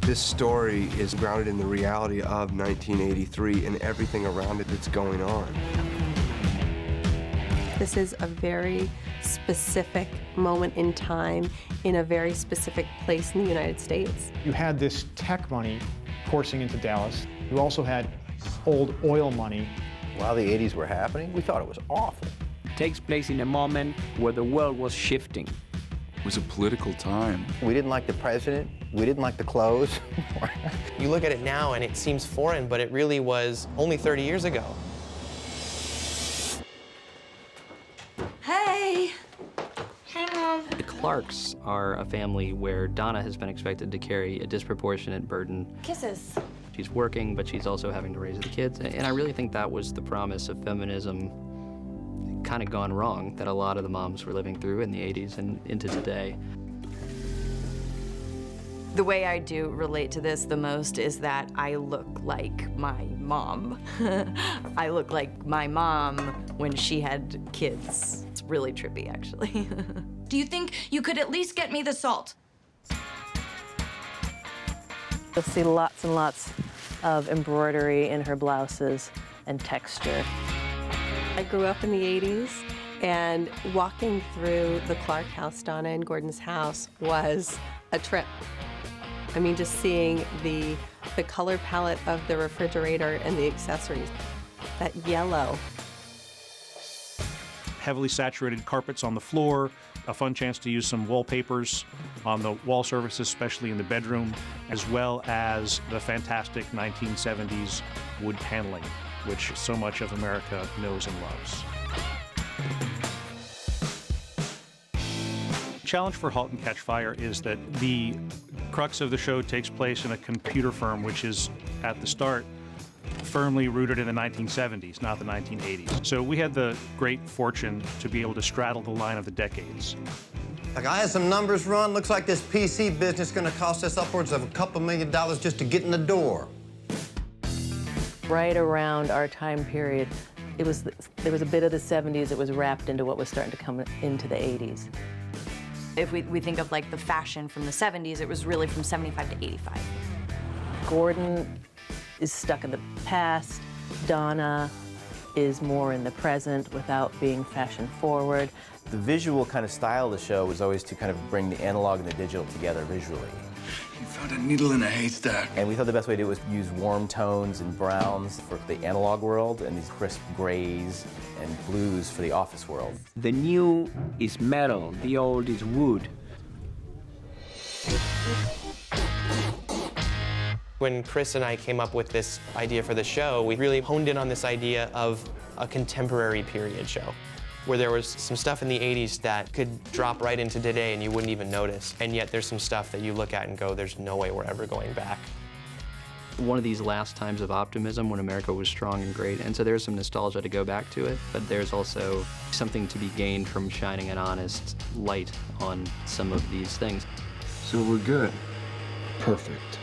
This story is grounded in the reality of 1983 and everything around it that's going on. This is a very specific moment in time in a very specific place in the United States. You had this tech money coursing into Dallas. You also had old oil money. While the 80s were happening, we thought it was awful. It takes place in a moment where the world was shifting. It was a political time. We didn't like the president. We didn't like the clothes. You look at it now and it seems foreign, but it really was only 30 years ago. Hey! Hey, Mom. The Clarks are a family where Donna has been expected to carry a disproportionate burden. Kisses. She's working, but she's also having to raise the kids. And I really think that was the promise of feminism kind of gone wrong, that a lot of the moms were living through in the 80s and into today. The way I do relate to this the most is that I look like my mom. I look like my mom when she had kids. It's really trippy, actually. Do you think you could at least get me the salt? You'll see lots and lots of embroidery in her blouses and texture. I grew up in the 80s, and walking through the Clark house, Donna and Gordon's house, was a trip. I mean, just seeing the color palette of the refrigerator and the accessories, that yellow. Heavily saturated carpets on the floor, a fun chance to use some wallpapers on the wall surfaces, especially in the bedroom, as well as the fantastic 1970s wood paneling, which so much of America knows and loves. The challenge for Halt and Catch Fire is that the crux of the show takes place in a computer firm, which is, at the start, firmly rooted in the 1970s, not the 1980s. So we had the great fortune to be able to straddle the line of the decades. Like, I had some numbers run. Looks like this PC business is going to cost us upwards of a couple $1 million just to get in the door. Right around our time period, there was a bit of the 70s that was wrapped into what was starting to come into the 80s. If we think of like the fashion from the 70s, it was really from 75 to 85. Gordon is stuck in the past. Donna is more in the present without being fashion forward. The visual kind of style of the show was always to kind of bring the analog and the digital together visually. You found a needle in a haystack. And we thought the best way to do it was use warm tones and browns for the analog world and these crisp grays and blues for the office world. The new is metal, the old is wood. When Chris and I came up with this idea for the show, we really honed in on this idea of a contemporary period show, where there was some stuff in the 80s that could drop right into today and you wouldn't even notice. And yet there's some stuff that you look at and go, there's no way we're ever going back. One of these last times of optimism when America was strong and great, and so there's some nostalgia to go back to it, but there's also something to be gained from shining an honest light on some of these things. So we're good. Perfect.